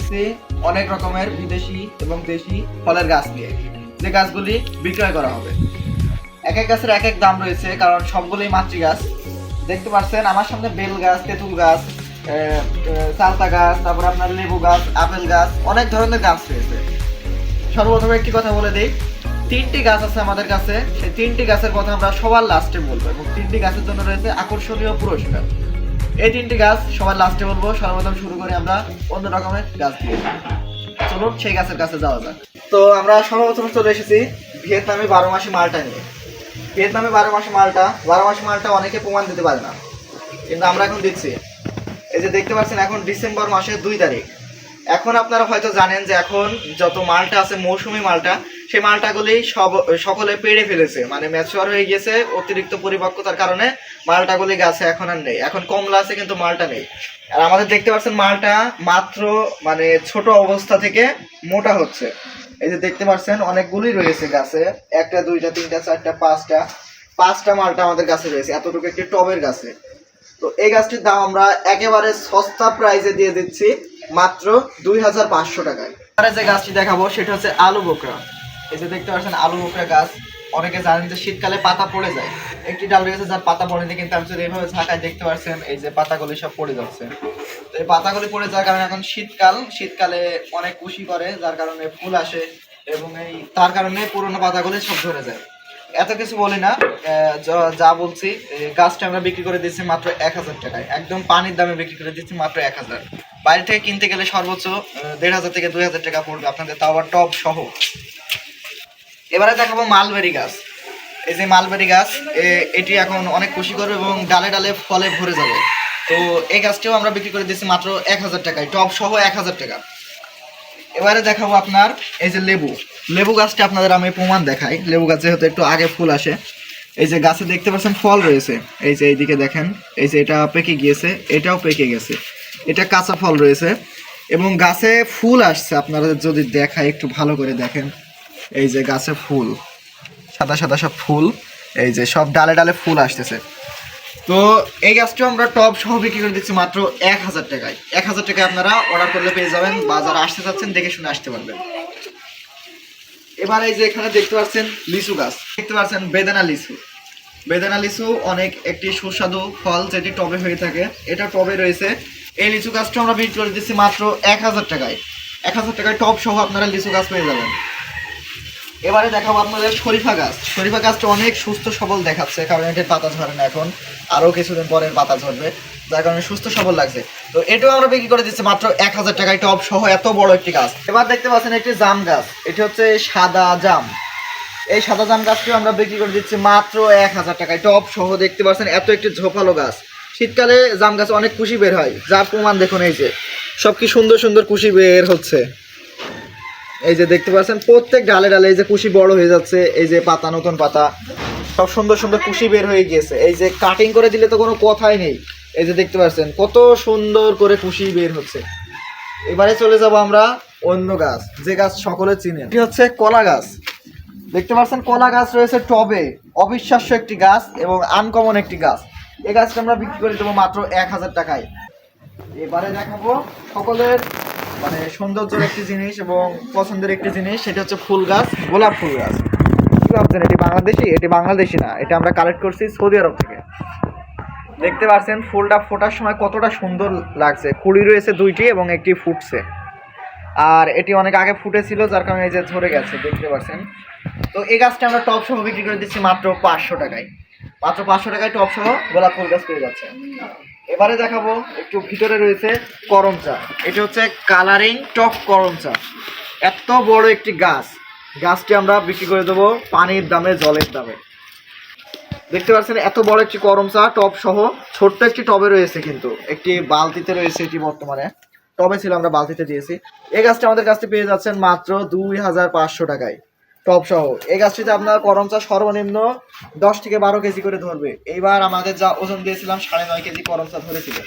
এসেছি অনেক রকমের বিদেশি এবং দেশি ফলের গাছ নিয়ে, যে গাছগুলি বিক্রয় করা হবে। এক এক গাছের এক এক দাম রয়েছে, কারণ সবগুলোই মাতৃ গাছ। দেখতে পাচ্ছেন আমার সামনে বেল গাছ, তেঁতুল গাছ, চালতা গাছ, তারপর আপনার লেবু গাছ, আপেল গাছ, অনেক ধরনের গাছ রয়েছে। সর্বপ্রথমে একটি কথা বলে দিই, 3টি গাছ আছে আমাদের কাছে। সেই 3টি গাছের কথা আমরা সবার লাস্টে বলবো, এবং 3টি গাছের জন্য রয়েছে আকর্ষণীয় পুরস্কার। এই 3টি গাছ সবার লাস্টে বলবো। সর্বপ্রথম শুরু করি আমরা অন্য রকমের গাছ দিয়ে। চলুন সেই গাছের কাছে যাওয়া যাক। তো আমরা সর্বপ্রথম চলে এসেছি ভিয়েতনামি 12 মাসি মালটা নিয়ে। ভিয়েতনামি 12 মাসি মালটা অনেকে প্রমাণ দিতে পারে না, কিন্তু আমরা এখন দিচ্ছি। এই যে দেখতে পাচ্ছেন, এখন ডিসেম্বর মাসের 2 তারিখ। এখন আপনারা হয়তো জানেন যে এখন যত মালটা আছে মৌসুমী মালটা, সেই মালটাগুলি সকলে পেড়ে ফেলেছে, মানে ম্যাচিওর হয়ে গেছে। অতিরিক্ত পরিপক্কতার কারণে মালটাগুলি গাছে এখন আর নেই। এখন কমলা আছে কিন্তু মালটা নেই। আর আমাদের দেখতে পাচ্ছেন মালটা মাত্র মানে ছোট অবস্থা থেকে মোটা হচ্ছে। এই যে দেখতে পাচ্ছেন অনেকগুলি রয়েছে গাছে, 1টা 2টা 3টা 4টা 5টা মালটা আমাদের গাছে রয়েছে, এতটুকু একটি টবের গাছে। তো এই গাছটির দাম আমরা একেবারে সস্তা প্রাইসে দিয়ে দিচ্ছি মাত্র 2500 টাকায়। আর যে গাছটি দেখাবো সেটা হচ্ছে আলু বোকরা। এই যে দেখতে পাচ্ছেন আলু বোকরা গাছ। অনেকে জানেন যে শীতকালে পাতা পড়ে যায়। একটি ডাল রয়েছে যার পাতা পড়েনি, কিন্তু আমি যদি এইভাবে ঝাঁকায় দেখতে পাচ্ছেন এই যে পাতাগুলি সব পড়ে যাচ্ছে। তো এই পাতাগুলি পড়ে যাওয়ার কারণে এখন শীতকালে অনেক কুশি করে, যার কারণে ফুল আসে, এবং তার কারণে পুরোনো পাতাগুলি সব ঝরে যায়। এত কিছু বলি না, যা বলছি, গাছটা আমরা বিক্রি করে দিচ্ছি মাত্র 1000 টাকায়। একদম পানির দামে বিক্রি করে দিচ্ছি মাত্র 1000। বাইরে থেকে কিনতে গেলে সর্বোচ্চ 1500 থেকে 2000 টাকা পড়বে আপনাদের, তাও আবার টব সহ। এবারে দেখাবো মালবেরি গাছ। এই যে মালবেরি গাছ, এটি এখন অনেক খুশি করবে এবং ডালে ডালে ফলে ভরে যাবে। তো এই গাছটিও আমরা বিক্রি করে দিচ্ছি মাত্র 1000 টাকায়, টব সহ 1000 টাকা। এবারে দেখাবো আপনার এই যে লেবু গাছটা আপনাদের আমি প্রমাণ দেখাই। লেবু গাছে হয়তো একটু আগে ফুল আসে। এই যে গাছে দেখতে পাচ্ছেন ফল রয়েছে, এই যে এইদিকে দেখেন, এই যে এটা পেকে গিয়েছে, এটাও পেকে গেছে, এটা কাঁচা ফল রয়েছে এবং গাছে ফুল আসছে। আপনারা যদি দেখাই একটু ভালো করে দেখেন, এই যে গাছে ফুল, সাদা সাদা সব ফুল, এই যে সব ডালে ডালে ফুল আসতেছে। তো এই গাছটিও আমরা টব সহ বিক্রি করে দিচ্ছি মাত্র 1000 টাকায়। 1000 টাকায় আপনারা অর্ডার করলে পেয়ে যাবেন, বা যারা আসতে চাচ্ছেন দেখে শুনে আসতে পারবেন। এবার এই যে এখানে দেখতে পাচ্ছেন লিচু গাছ, দেখতে পাচ্ছেন বেদানা লিচু অনেক একটি সুস্বাদু ফল, যেটি টবে হয়ে থাকে। এটা টবে রয়েছে। এই লিচু গাছটা আমরা বিক্রি করে দিচ্ছি মাত্র 1000 টাকায়। 1000 টাকায় টব সহ আপনারা লিচু গাছ পেয়ে যাবেন। এবারে দেখাবো আপনাদের শরীফা গাছটা অনেক সুস্থ সবল দেখাচ্ছে, কারণ এটার পাতা ঝরে না, এখন আরো কিছুদিন পরে পাতা ঝরবে, যার কারণে সুস্থ সবল লাগছে। তো এটাও আমরা বিক্রি করে দিচ্ছি মাত্র 1000 টাকায়, টব সহ এত বড় একটি গাছ। এবার দেখতে পাচ্ছেন একটি জাম গাছ, এটি হচ্ছে সাদা জাম। এই সাদা জাম গাছটিও আমরা বিক্রি করে দিচ্ছি মাত্র 1000 টাকায়, টব সহ। দেখতে পাচ্ছেন এত একটি ঝোপালো গাছ। শীতকালে জাম গাছ অনেক কুশি বের হয়, যার প্রমাণ দেখুন, এই যে সব কি সুন্দর সুন্দর কুশি বের হচ্ছে। এই যে দেখতে পাচ্ছেন প্রত্যেক ডালে ডালে এই যে কুশি বড় হয়ে যাচ্ছে, এই যে পাতা, নতুন পাতা, সব সুন্দর সুন্দর কুশি বের হয়ে গিয়েছে। এই যে কাটিং করে দিলে তো কোনো কথাই নেই। এই যে দেখতে পাচ্ছেন কত সুন্দর করে কুশি বের হচ্ছে। এবারে চলে যাব আমরা অন্য গাছ, যে গাছ সকলে চিনেন, এটি হচ্ছে কলা গাছ। দেখতে পাচ্ছেন কলা গাছ রয়েছে টবে, অবিশ্বাস্য একটি গাছ এবং আনকমন একটি গাছ। এই গাছটা আমরা বিক্রি করে দেবো মাত্র 1000 টাকায়। এবারে দেখাবো সকলের মানে সৌন্দর্যের একটি জিনিস এবং পছন্দের একটি জিনিস, সেটা হচ্ছে ফুল গাছ, গোলাপ ফুল গাছ। কি ভাবছেন এটি বাংলাদেশি? এটি বাংলাদেশি না, এটা আমরা কালেক্ট করছি সৌদি আরব থেকে। দেখতে পাচ্ছেন ফুলটা ফোটার সময় কতটা সুন্দর লাগছে। কুড়ি রয়েছে 2টি এবং একটি ফুটছে, আর এটি অনেক আগে ফুটেছিল, যার কারণে এই যে ঝরে গেছে, দেখতে পাচ্ছেন। তো এই গাছটা আমরা টব সহ বিক্রি করে দিচ্ছি মাত্র 500 টাকায়। মাত্র 500 টাকায় টব সহ গোলাপ ফুল গাছ পেয়ে যাচ্ছে। এবারে দেখাবো একটু ভিতরে রয়েছে করম চা। এটা হচ্ছে কালারিং টক করম চা। এত বড় একটি গাছটি আমরা বিক্রি করে দেবো পানির দামে, জলের দামে। দেখতে পাচ্ছেন এত বড় একটি করম চা টব সহ, ছোট্ট একটি টবে রয়েছে, কিন্তু একটি বালতিতে রয়েছে। এটি বর্তমানে টবে ছিল, আমরা বালতিতে দিয়েছি। এই গাছটা আমাদের কাছ থেকে পেয়ে যাচ্ছেন মাত্র 2500 টাকায়, টব সহ। এই গাছটিতে আপনার করম চা সর্বনিম্ন 10 থেকে 12 কেজি করে ধরবে। এইবার আমাদের যা ওজন দিয়েছিলাম 9.5 কেজি করম চা ধরেছিল।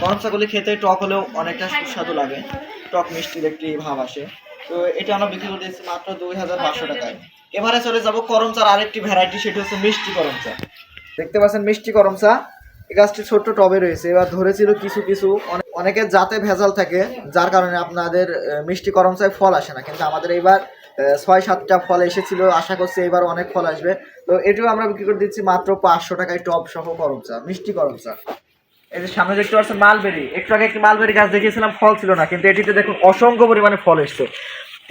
করম চাগুলি খেতে টক হলেও অনেকটা সুস্বাদু লাগে, টক মিষ্টির একটি ভাব আসে। তো এটা আমরা বিক্রি করে দিয়েছি মাত্র 2500 টাকায়। এবারে চলে যাব করম চার আরেকটি ভ্যারাইটি, সেটা হচ্ছে মিষ্টি করম চা। দেখতে পাচ্ছেন মিষ্টি করম চা। এই গাছটি ছোট্ট টবে রয়েছে, এবার ধরেছিল কিছু অনেকের জাতে ভেজাল থাকে, যার কারণে আপনাদের মিষ্টি করমচায় ফল আসে না, কিন্তু আমাদের এইবার 6-7টা ফল এসেছিল, আশা করছি এবার অনেক ফল আসবে। তো এটিও আমরা বিক্রি করে দিচ্ছি মাত্র 500 টাকায় টপ সহ করমচা, মিষ্টি করমচা। এই যে সামনে দেখতে পাচ্ছেন মালবেরি, একটু আগে একটি মালবেরি গাছ দেখিয়েছিলাম, ফল ছিল না, কিন্তু এটিতে দেখুন অসংখ্য পরিমাণে ফল এসছে।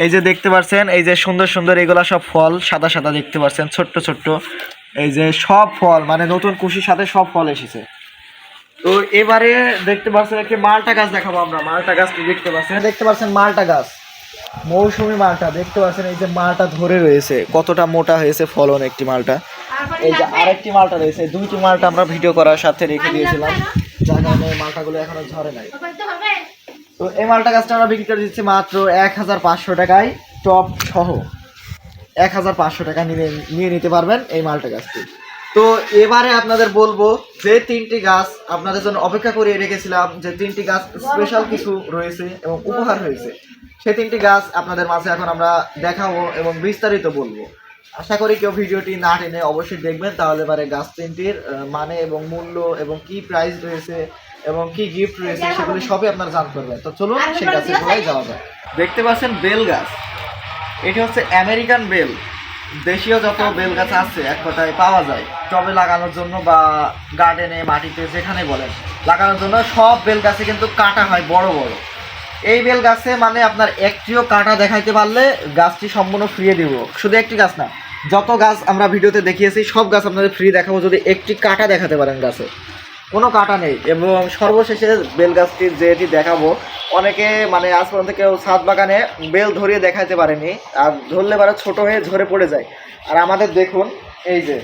এই যে দেখতে পাচ্ছেন, এই যে সুন্দর সুন্দর এগুলা সব ফল, সাদা সাদা দেখতে পাচ্ছেন, ছোট্ট ছোট্ট, এই যে সব ফল মানে নতুন কুশির সাথে সব ফল এসেছে। তো এবারে দেখতে পাচ্ছেন একটি মালটা গাছ দেখাবো আমরা। মালটা গাছটি দেখতে পাচ্ছেন মালটা গাছ, মৌসুমী মালটা দেখতে পাচ্ছেন। এই যে মালটা ধরে রয়েছে, কতটা মোটা হয়েছে ফলন একটি মালটা। এই যে আরেকটি মালটা রয়েছে, দুইটি মালটা আমরা ভিডিও করার সাথে রেখে দিয়েছিলাম, যার কারণে মালটাগুলো এখনো ঝরে নাই। তো এই মালটা গাছটা আমরা বিক্রি করে দিচ্ছি মাত্র 1500 টাকায় টপ সহ। 1500 টাকা নিয়ে নিতে পারবেন এই মালটা গাছটি। তো এবারে আপনাদের বলবো যে 3টি গাছ আপনাদের জন্য অপেক্ষা করে রেখেছিলাম, যে 3টি গাছ স্পেশাল কিছু রয়েছে এবং উপহার হয়েছে, সেই 3টি গাছ আপনাদের মাঝে এখন আমরা দেখাবো এবং বিস্তারিত বলবো। আশা করি কেউ ভিডিওটি না টেনে অবশ্যই দেখবেন, তাহলে এবারে গাছ 3টির মানে এবং মূল্য এবং কি প্রাইস রয়েছে এবং কি গিফট রয়েছে সেগুলি সবই আপনারা জানতে পারবেন। তো চলুন সেই গাছের গোড়ায় যাওয়া যায়। দেখতে পাচ্ছেন বেল গাছ, এটি হচ্ছে আমেরিকান বেল। দেশীয় যত বেল গাছ আছে এক কথায় পাওয়া যায় টবে লাগানোর জন্য বা গার্ডেনে, মাটিতে, যেখানে বলেন লাগানোর জন্য, সব বেল গাছে কিন্তু কাঁটা হয় বড় বড়। এই বেল গাছে মানে আপনার একটিও কাঁটা দেখাইতে পারলে গাছটি সম্পূর্ণ ফ্রি দিব। শুধু একটি গাছ না, যত গাছ আমরা ভিডিওতে দেখিয়েছি সব গাছ আপনাদের ফ্রি দেখাবো যদি একটি কাঁটা দেখাতে পারেন গাছে, কোনো কাঁটা নেই। এবং সর্বশেষে বেল গাছটির যেটি দেখাবো, অনেকে মানে আজ পর্যন্ত কেউ ছাদ বাগানে বেল ধরিয়ে দেখাতে পারেনি, আর ধরলে বারে ছোট হয়ে ঝরে পড়ে যায়। আর আমাদের দেখুন এই যে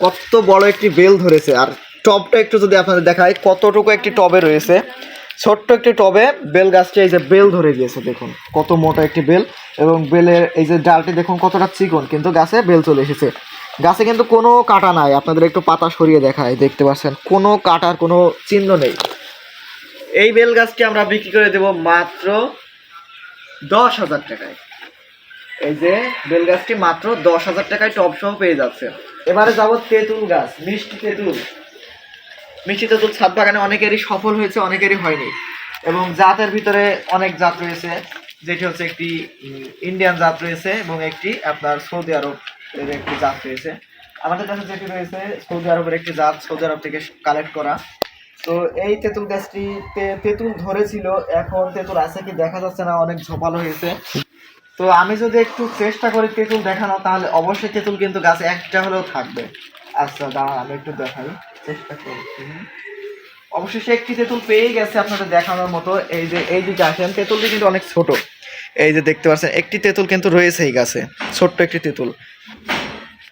কত বড় একটি বেল ধরেছে, আর টবটা একটু যদি আপনাদের দেখায় কতটুকু একটি টবে রয়েছে, ছোট্ট একটি টবে বেল গাছটি এই যে বেল ধরে গিয়েছে, দেখুন কত মোটা একটি বেল। এবং বেলের এই যে ডালটি দেখুন কতটা চিকন, কিন্তু গাছে বেল চলে এসেছে। গাছে কিন্তু কোনো কাঁটা নাই, আপনাদের একটু পাতা সরিয়ে দেখায়, দেখতে পাচ্ছেন কোনো কাঁটার কোনো চিহ্ন নেই। এই বেল গাছটি আমরা বিক্রি করে দেব মাত্র 10,000 টাকায়। এই যে বেল গাছটি মাত্র 10,000 টাকায় টব সহ পেয়ে যাচ্ছে। এবারে যাব তেঁতুল গাছ, মিষ্টি তেঁতুল। মিষ্টি তেঁতুল ছাদ বাগানে অনেকেরই সফল হয়েছে, অনেকেরই হয়নি। এবং জাতের ভিতরে অনেক জাত রয়েছে, যেটি হচ্ছে একটি ইন্ডিয়ান জাত রয়েছে এবং একটি আপনার সৌদি আরব এর একটি জাত রয়েছে। আমাদের কাছে যেটি রয়েছে সৌদি আরবের একটি জাত, সৌদি আরব থেকে কালেক্ট করা। তো এই তেঁতুল গাছটিতে তেঁতুল ধরেছিল, এখন তেঁতুল আছে কি দেখা যাচ্ছে না, অনেক ঝোপালো হয়েছে। তো আমি যদি একটু চেষ্টা করি তেঁতুল দেখানো, তাহলে অবশ্যই তেঁতুল কিন্তু গাছে একটা হলেও থাকবে। আচ্ছা দাঁড়ান আমি একটু দেখাই, চেষ্টা করছি। অবশ্যই সে একটি তেঁতুল পেয়ে গেছে আপনাদের দেখানোর মতো। এই যে এই দিকে আসেন, তেঁতুলটি কিন্তু অনেক ছোট, এই যে দেখতে পাচ্ছেন একটি তেঁতুল কিন্তু রয়েছে এই গাছে, ছোট্ট একটি তেঁতুল।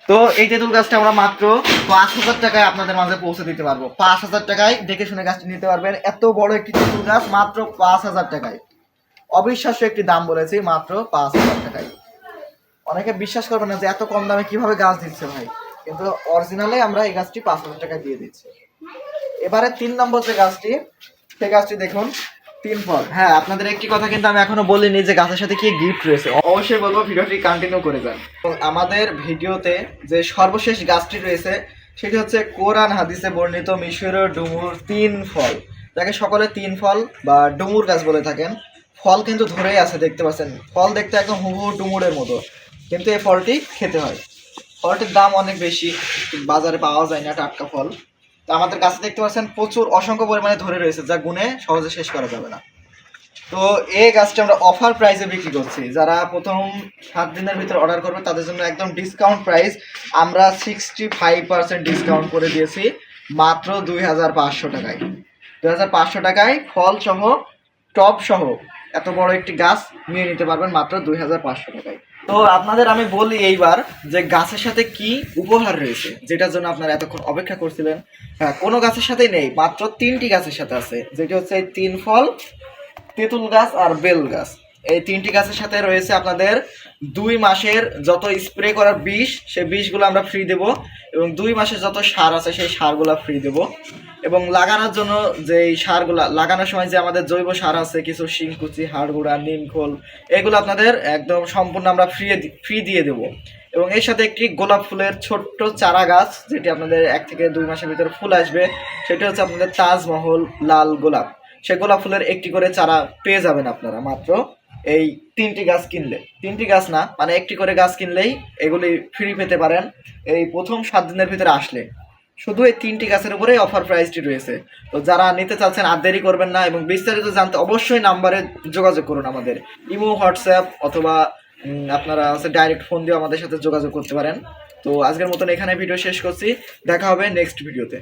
তো এই তেঁতুল গাছটা আমরা মাত্র 5,000 টাকায় আপনাদের মাঝে পৌঁছে দিতে পারবো। 5,000 টাকায় দেখে শুনে গাছটি নিতে পারবেন। এত বড় একটি তেঁতুল গাছ মাত্র 5,000 টাকায়, অবিশ্বাস্য একটি দাম বলেছি, মাত্র 5,000 টাকায়। অনেকে বিশ্বাস করবে না যে এত কম দামে কিভাবে গাছ দিচ্ছে ভাই, কিন্তু অরিজিনালে আমরা এই গাছটি 5,000 টাকায় দিয়ে দিচ্ছি। এবারে 3 নম্বর যে গাছটি, সেই গাছটি দেখুন 3 ফল। হ্যাঁ, আপনাদের একটি কথা কিন্তু আমি এখনো বলিনি যে গাছের সাথে কি গিফট রয়েছে, অবশ্যই বলবো ভিডিওটি কন্টিনিউ করে যান। আমাদের ভিডিওতে যে সর্বশেষ গাছটি রয়েছে সেটি হচ্ছে কোরআন হাদিসে বর্ণিত মিশরীয় ডুমুর 3 ফল, যাকে সকলে 3 ফল বা ডুমুর গাছ বলে থাকেন। ফল কিন্তু ধরেই আছে, দেখতে পাচ্ছেন ফল দেখতে একদম হুবহু ডুমুরের মতো, কিন্তু এই ফলটি খেতে হয়। ফলটির দাম অনেক বেশি, বাজারে পাওয়া যায় না টাটকা ফল। তো আমাদের গাছে দেখতে পাচ্ছেন প্রচুর অসংখ্য পরিমাণে ধরে রয়েছে, যা গুনে সহজে শেষ করা যাবে না। তো এই গাছটা আমরা অফার প্রাইসে বিক্রি করছি। যারা প্রথম 7 দিনের ভিতরে অর্ডার করবে তাদের জন্য একদম ডিসকাউন্ট প্রাইস, আমরা 65% ডিসকাউন্ট করে দিয়েছি মাত্র 2,500 টাকায়। 2,500 টাকায় ফল সহ টব সহ এত বড় একটি গাছ নিয়ে নিতে পারবেন মাত্র 2,500 টাকায়। তো আপনাদের আমি বলি এইবার যে গাছের সাথে কি উপহার রয়েছে, যেটার জন্য আপনারা এতক্ষণ অপেক্ষা করছিলেন। হ্যাঁ, কোনো গাছের সাথেই নেই, মাত্র 3টি গাছের সাথে আছে, যেটি হচ্ছে এই 3 ফল, তেঁতুল গাছ আর বেল গাছ। এই 3টি গাছের সাথে রয়েছে আপনাদের 2 মাসের যত স্প্রে করার বিষ, সেই বিষগুলো আমরা ফ্রি দেব, এবং 2 মাসের যত সার আছে সেই সারগুলো ফ্রি দেব। এবং লাগানোর জন্য যে সারগুলা লাগানোর সময় যে আমাদের জৈব সার আছে, কিছু শিংকুচি, হাড়গুঁড়া, নিমখোল, এগুলো আপনাদের একদম সম্পূর্ণ আমরা ফ্রি দিয়ে দেবো। এবং এর সাথে একটি গোলাপ ফুলের ছোট্ট চারা গাছ, যেটি আপনাদের 1 থেকে 2 মাসের ভিতরে ফুল আসবে। সেটা হচ্ছে আপনাদের তাজমহল লাল গোলাপ। সেই গোলাপ ফুলের একটি করে চারা পেয়ে যাবেন আপনারা মাত্র এই 3টি গাছ কিনলে। 3টি গাছ না, মানে একটি করে গাছ কিনলেই এগুলি ফ্রি পেতে পারেন এই প্রথম 7 দিনের ভিতরে আসলে। শুধু এই 3টি গাছের উপরেই অফার প্রাইসটি রয়েছে। তো যারা নিতে চাচ্ছেন আর দেরি করবেন না, এবং বিস্তারিত জানতে অবশ্যই নাম্বারে যোগাযোগ করুন। আমাদের ইমো, হোয়াটসঅ্যাপ অথবা আপনারা ডাইরেক্ট ফোন দিয়ে আমাদের সাথে যোগাযোগ করতে পারেন। তো আজকের মতন এখানে ভিডিও শেষ করছি, দেখা হবে নেক্সট ভিডিওতে।